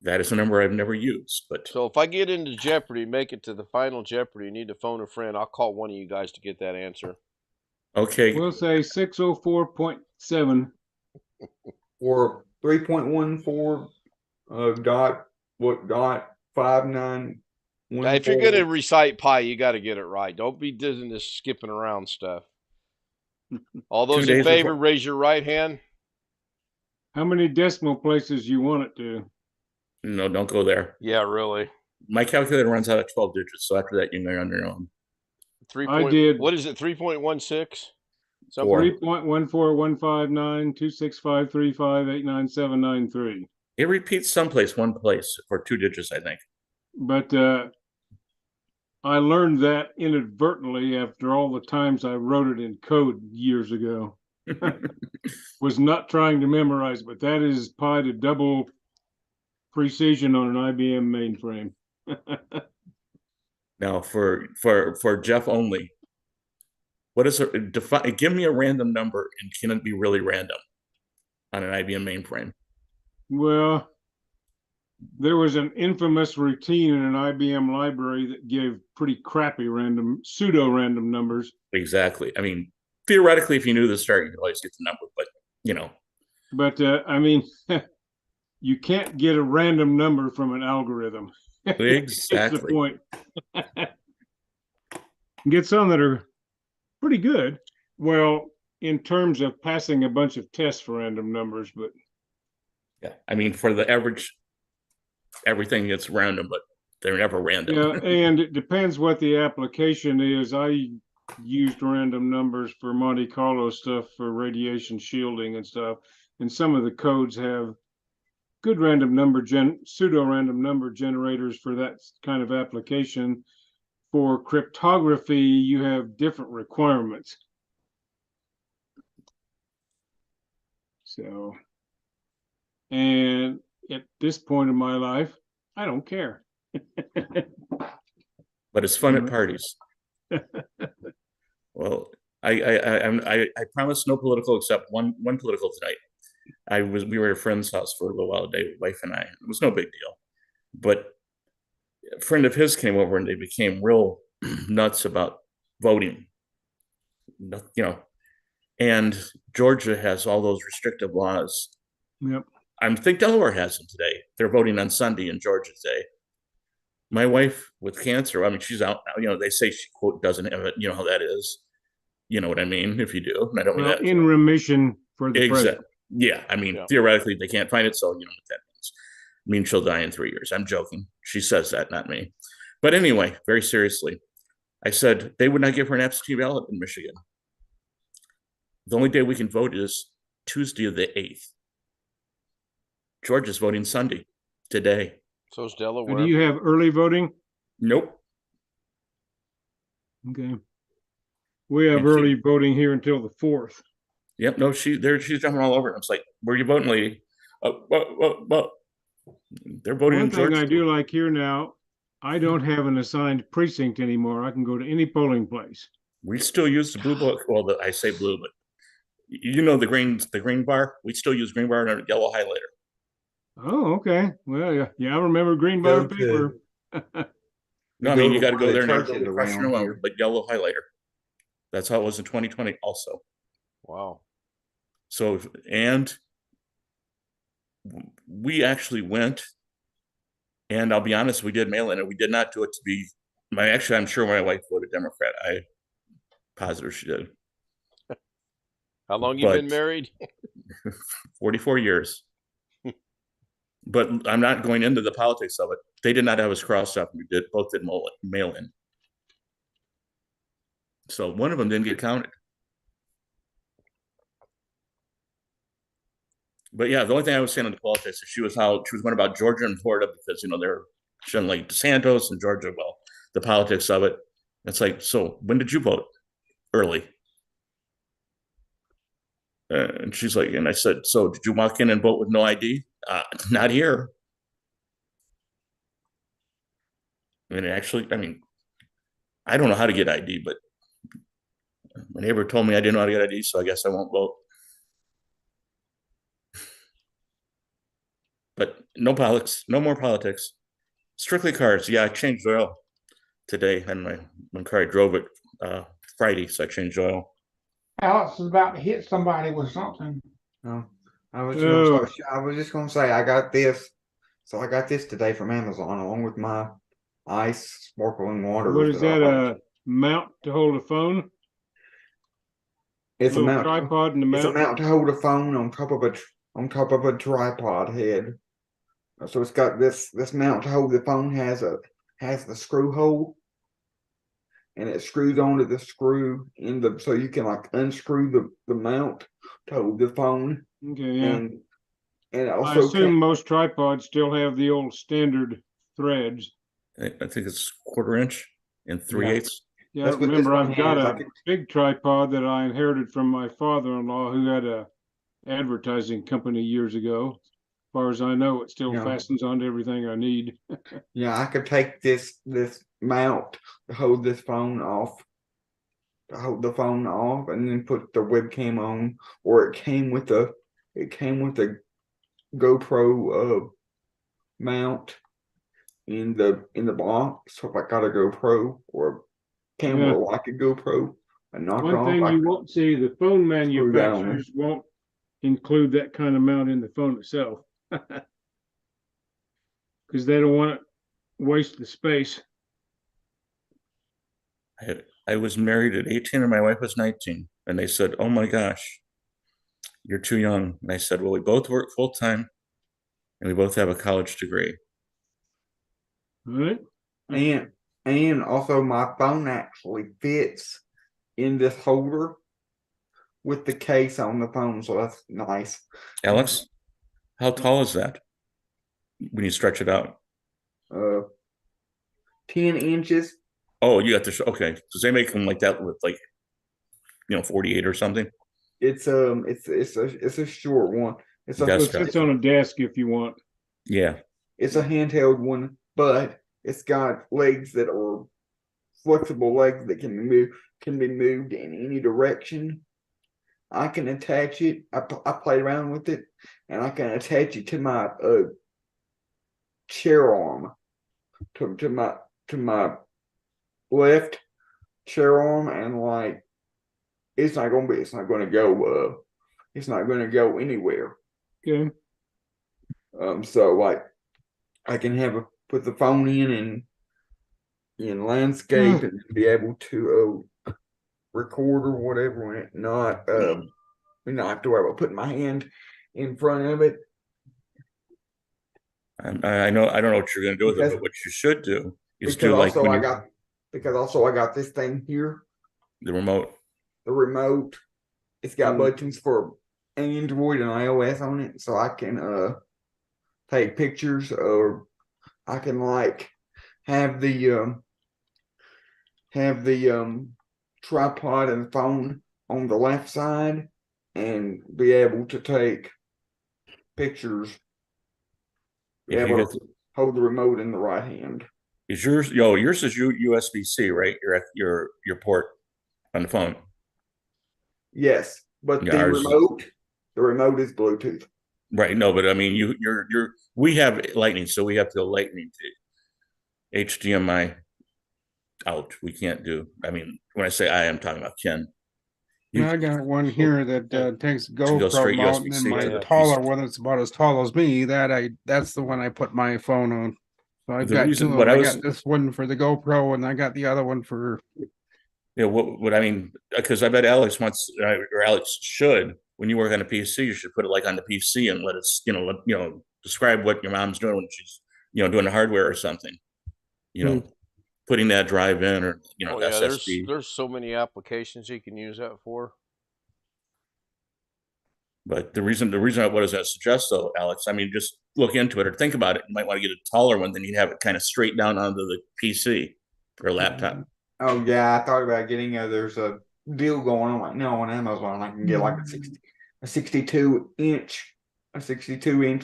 That is a number I've never used, but So if I get into Jeopardy, make it to the final Jeopardy, need to phone a friend, I'll call one of you guys to get that answer. okay. We'll say 604.7. Or 3.14 dot 5914. If you're going to recite pi, you got to get it right. Don't be doing this skipping around stuff. All those 2 in days favor, before- raise your right hand. How many decimal places you want it to? No, don't go there. Yeah, really. My calculator runs out of 12 digits, so after that, you're on your own. I did. What is it? 3.16. Four. 3.141592653589793. It repeats someplace, one place for 2 digits, I think. But I learned that inadvertently after all the times I wrote it in code years ago. Was not trying to memorize, but that is pi to double precision on an IBM mainframe. Now, for Jeff only, what is it? Give me a random number, and can it be really random on an IBM mainframe? Well, there was an infamous routine in an IBM library that gave pretty crappy pseudo-random numbers. Exactly. I mean, theoretically, if you knew the start, you could always get the number, but you know. But I mean, you can't get a random number from an algorithm. Exactly. That's the point. Get some that are pretty good. Well, in terms of passing a bunch of tests for random numbers, but yeah, I mean, for the average, everything gets random, but they're never random. yeah, and it depends what the application is. I used random numbers for Monte Carlo stuff for radiation shielding and stuff, and some of the codes have good pseudo random number generators for that kind of application. For cryptography, you have different requirements. So, and at this point in my life, I don't care. But it's fun at parties. Well, I promise no political except one political tonight. We were at a friend's house for a little while today, wife and I. It was no big deal, but a friend of his came over and they became real nuts about voting. You know, and Georgia has all those restrictive laws. Yep. I think Delaware has them today. They're voting on Sunday in Georgia today. My wife with cancer, I mean, she's out now. You know, they say she, quote, doesn't have it. You know how that is. You know what I mean? If you do, and I don't mean that. In remission for the Exactly. present. Yeah, I mean, theoretically, they can't find it, so you know what that means. I mean, she'll die in 3 years. I'm joking. She says that, not me. But anyway, very seriously, I said they would not give her an absentee ballot in Michigan. The only day we can vote is Tuesday of the 8th. Georgia's voting Sunday today. So is Delaware. Do you have early voting? Nope. Okay. We have early voting here until the 4th. Yep. No, she's jumping all over it. I was like, "Where are you voting, lady?" Well, they're voting in One thing Georgia. I do like here now, I don't have an assigned precinct anymore. I can go to any polling place. We still use the blue book. Well, I say blue, but you know the green bar. We still use green bar and a yellow highlighter. Oh, okay. Well, yeah, yeah, I remember green Go buttered to paper. No, I go mean to you got to one of go the there and you go churches around professional, here. like yellow highlighter. That's how it was in 2020 also. Wow. So, and we actually went, and I'll be honest, we did mail in, and we did not do it to be actually, I'm sure my wife voted Democrat. I positive she did, How long you been but married? 44 years. But I'm not going into the politics of it. They did not have us crossed up. We both did mail in. So one of them didn't get counted. But yeah, the only thing I was saying on the politics is she was going about Georgia and Florida because they're shouldn't like DeSantis and Georgia. Well, the politics of it. It's like, so when did you vote? Early. And she's like, and I said, so did you walk in and vote with no ID? Not here. I mean, I don't know how to get ID, but my neighbor told me I didn't know how to get ID, so I guess I won't vote. But no politics, no more politics. Strictly cars. Yeah, I changed oil today, and my car I drove it Friday, so I changed oil. Alex is about to hit somebody with something. No, Oh, I was just gonna say I got this. So I got this today from Amazon along with my ice sparkling what waters is that I that? like. A mount to hold a phone? It's a Little mount. tripod in the It's a mount? mount to hold a phone on top of a tripod head. So it's got this mount to hold the phone has the screw hole, and it screws onto the screw in the so you can like unscrew the mount to hold the phone, Okay, yeah. and it I also assume came. most tripods still have the old standard threads. I think it's 1/4 inch and 3 Yeah. eighths. Yeah, I That's what this remember one I've got has. I a could, big tripod that I inherited from my father-in-law who had a advertising company years ago. As far as I know, it still you know, fastens onto everything I need. I could take this mount to hold this phone off, to hold the phone off, and then put the webcam on, or it came with a GoPro mount in the box. So if I got a GoPro or a Yeah. camera like a GoPro, I knock One off, thing I you won't see, the phone screw that on it. manufacturers won't include that kind of mount in the phone itself because they don't want to waste the space. I was married at 18 and my wife was 19, and they said, "Oh my gosh, you're too young." And I said, "Well, we both work full time, and we both have a college degree." All right. And also my phone actually fits in this holder with the case on the phone, so that's nice. Alex, how tall is that when you stretch it out? Uh, 10 inches. Oh, you got the okay. Because they make them like that with 48 or something. It's a short one. It's a So it Desktop. sits on a desk if you want. Yeah. it's a handheld one, but it's got legs that are flexible legs that can be moved in any direction. I can attach it. I played around with it, and I can attach it to my chair arm, to my left chair arm, and like it's not gonna go anywhere. Okay. So like I can put the phone in landscape and be able to record or whatever, and not have to worry about putting my hand in front of it. I know I don't know what you're going to do with it, Because but what you should do is because do like also when I you got because also I got this thing here, the remote. the remote. It's got Mm. buttons for Android and iOS on it, so I can take pictures, or I can like have the tripod and phone on the left side and be able to take pictures, be If you able get to hold the remote in the right hand. is yours yours is USB-C, right? Your port on the phone. Yes, but Yeah, ours is the remote is Bluetooth. Right. No, but I mean, we have lightning, so we have to go lightning to HDMI out. We can't do, I mean, when I say I'm talking about Ken. I got one here that takes To go GoPro straight mount, and then USB-C my to the taller PC. one that's about as tall as me. That's the one I put my phone on. So I've The got two reason, of what them. I I was, got this one for the GoPro, and I got the other one for. what I mean, because I bet Alex wants, or Alex should, when you work on a PC, you should put it like on the PC and let it, describe what your mom's doing when she's, doing the hardware or something. Putting that drive in, or Oh yeah, SSD. there's so many applications you can use that for. But what does that suggest though, Alex? I mean, just look into it or think about it. You might want to get a taller one, then you'd have it kind of straight down onto the PC or laptop. Oh yeah, I thought about getting there's a deal going on right now on Amazon. I can get like a 62 inch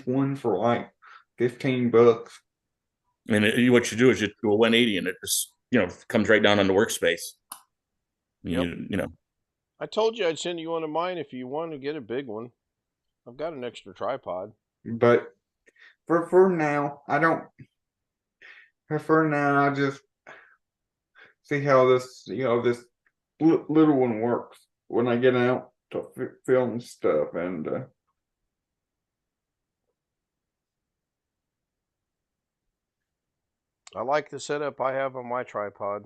one for like $15. And what you do is you do a 180 and it just, comes right down on the workspace. Yep. You know, I told you I'd send you one of mine if you want to get a big one. I've got an extra tripod. But for now, I don't. For now, I just see how this little one works when I get out to film stuff and. I like the setup I have on my tripod.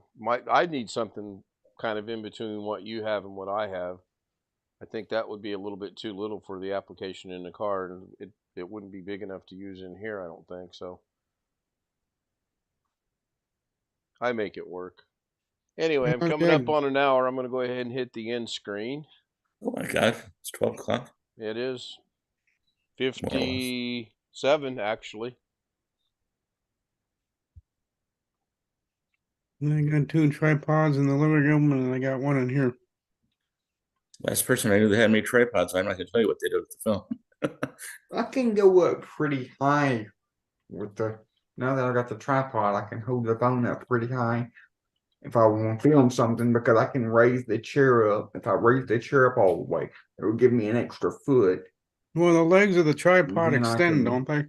I need something kind of in between what you have and what I have. I think that would be a little bit too little for the application in the car, and it wouldn't be big enough to use in here. I don't think so. I make it work. Anyway, I'm coming up on an hour. I'm going to go ahead and hit the end screen. oh my God, it's 12 o'clock. It is 57 actually. And I got two tripods in the living room, and I got one in here. Last person I knew that had many tripods. I'm not going to tell you what they did with the film. I can go up pretty high with now that I got the tripod, I can hold the phone up pretty high if I want to film something because I can raise the chair up. If I raise the chair up all the way, it will give me an extra foot. Well, the legs of the tripod Then I extend, can don't they?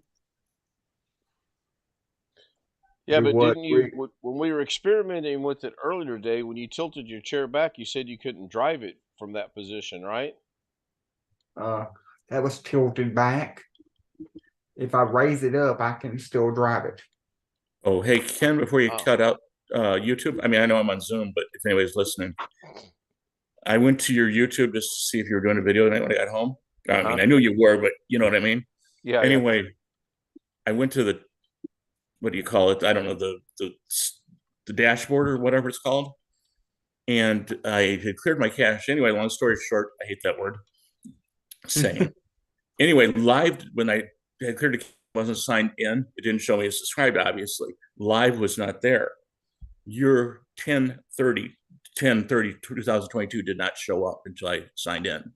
Yeah, do but what didn't you, when we were experimenting with it earlier today, when you tilted your chair back, you said you couldn't drive it from that position, right? That was tilted back. If I raise it up, I can still drive it. Oh, hey, Ken, before you cut out YouTube, I mean, I know I'm on Zoom, but if anybody's listening, I went to your YouTube just to see if you were doing a video tonight when I got home. I mean, I knew you were, but you know what I mean? Yeah. Anyway, I went to what do you call it? I don't know, the dashboard or whatever it's called. And I had cleared my cache. Anyway, long story short, I hate that word. Saying. Anyway, live, when I had cleared the wasn't signed in, it didn't show me as subscribed, obviously. Live was not there. Your 2022 did not show up until I signed in.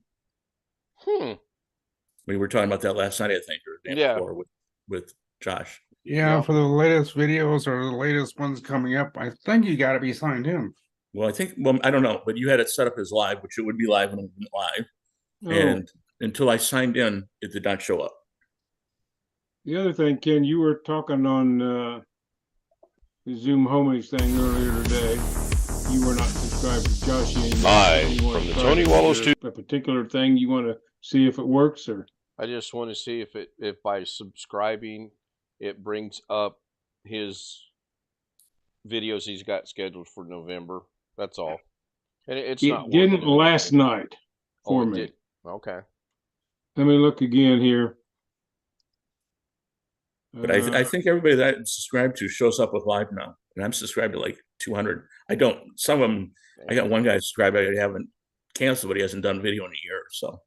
We were talking about that last night, I think, or the day before with Josh. Yeah, for the latest videos or the latest ones coming up, I think you got to be signed in. Well, I don't know, but you had it set up as live, which it would be live when it went live. Oh. And until I signed in, it did not show up. The other thing, Ken, you were talking on the Zoom homies thing earlier today. You were not subscribed to Josh anymore. Live from the Tony Wallows too. A particular thing you want to see if it works, or I just want to see if by subscribing it brings up his videos he's got scheduled for November. That's all. And it's not. It didn't last night for me. Did. Okay. Let me look again here. But I think everybody that I'm subscribed to shows up with live now, and I'm subscribed to like 200. I don't. Some of them. I got one guy subscribed. I haven't canceled, but he hasn't done video in a year. So.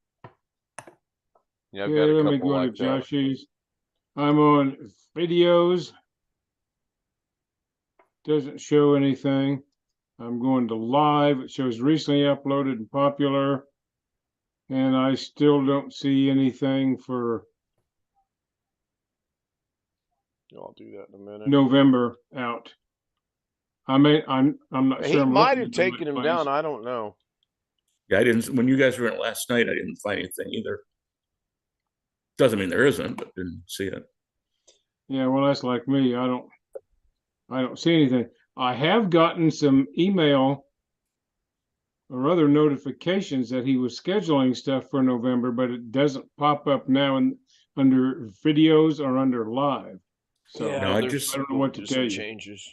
Yeah, I've got a couple let me go like to Joshy's. I'm on videos. Doesn't show anything. I'm going to live. It shows recently uploaded and popular. And I still don't see anything for I'll do that in a minute. November out. I'm not sure. He might have taken him down. I don't know. Yeah, I didn't. When you guys were in last night, I didn't find anything either. Doesn't mean there isn't, but didn't see it. Yeah, well, that's like me. I don't see anything. I have gotten some email or other notifications that he was scheduling stuff for November, but it doesn't pop up now under videos or under live. So Yeah, No, I I just don't know what to do tell some you. changes.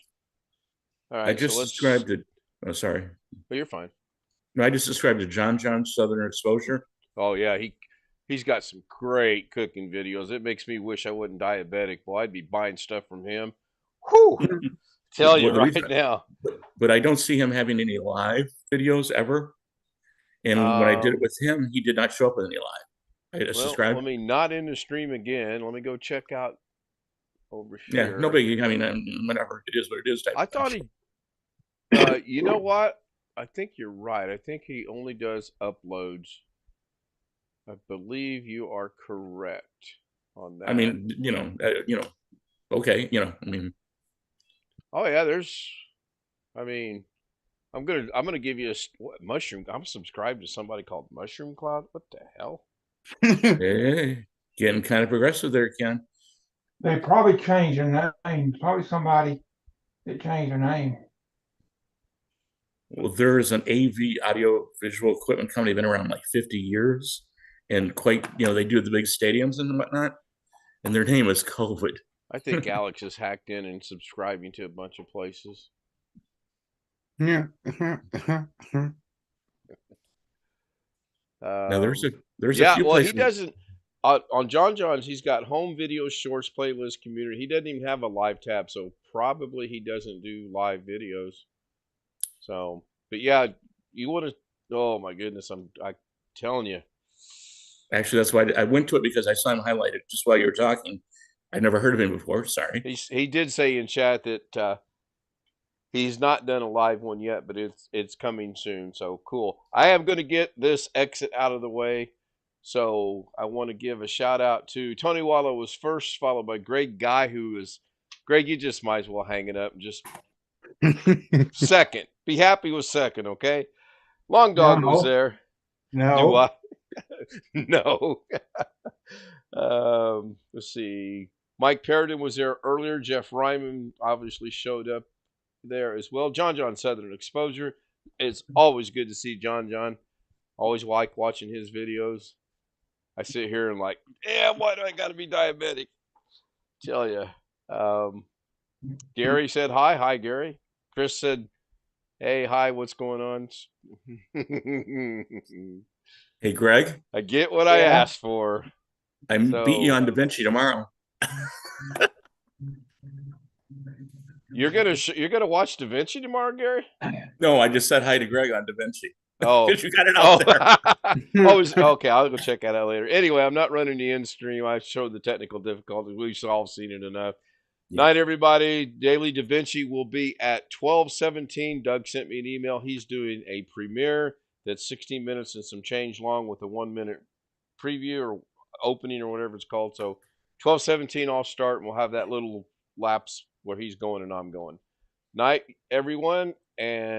All I right, so just let's. subscribed to. Oh, sorry. But you're fine. No, I just subscribed to John Southern Exposure. Oh yeah, he's got some great cooking videos. It makes me wish I wasn't diabetic. Boy, I'd be buying stuff from him. Whew. Tell you Well, the right reason, now. but I don't see him having any live videos ever. And when I did it with him, he did not show up with any live. I Well, let subscribed. me not in the stream again. Let me go check out over Yeah, here. no biggie. I mean, whatever. It is what it is. Type I of thing. thought he. You know what? I think you're right. I think he only does uploads. I believe you are correct on that. I mean, okay, I mean, Oh yeah, there's. I mean, I'm gonna give you what, mushroom. I'm subscribed to somebody called Mushroom Cloud. What the hell? hey, getting kind of progressive there, Ken. They probably changed their name. Probably somebody that changed their name. Well, there is an AV audio visual equipment company been around like 50 years, and quite, they do the big stadiums and whatnot, and their name is COVID. I think Alex is hacked in and subscribing to a bunch of places. Yeah. Now there's a Yeah, few well, he places. doesn't. On John John's, he's got home video, shorts, playlist, community. He doesn't even have a live tab, so probably he doesn't do live videos. So, but yeah, you want to? Oh my goodness, I'm telling you. Actually, that's why I went to it, because I saw him highlighted just while you were talking. I'd never heard of him before. Sorry. He did say in chat that he's not done a live one yet, but it's coming soon. So cool. I am going to get this exit out of the way. So I want to give a shout out to Tony Wallow was first, followed by Greg Guy, who is Greg. You just might as well hang it up and just second. Be happy with second, okay? Long Dog was No. there. Do No, I? No. Let's see. Mike Perriton was there earlier. Jeff Ryman obviously showed up there as well. John Southern Exposure. It's always good to see John. Always like watching his videos. I sit here and like, yeah, why do I got to be diabetic? Tell you. Gary said hi. Hi, Gary. Chris said, hey, hi, what's going on? Hey, Greg, I get what I asked for. I beat you on Da Vinci tomorrow. You're gonna watch Da Vinci tomorrow, Gary? No, I just said hi to Greg on Da Vinci. Oh, Because you got it out there. Okay. I'll go check that out later. Anyway, I'm not running the end stream. I showed the technical difficulties. We've all seen it enough. Yeah. Night, everybody. Daily Da Vinci will be at 12:17. Doug sent me an email. He's doing a premiere that's 16 minutes and some change long with a 1-minute preview or opening or whatever it's called. So 12:17, I'll start, and we'll have that little lapse where he's going and I'm going. Night, everyone, and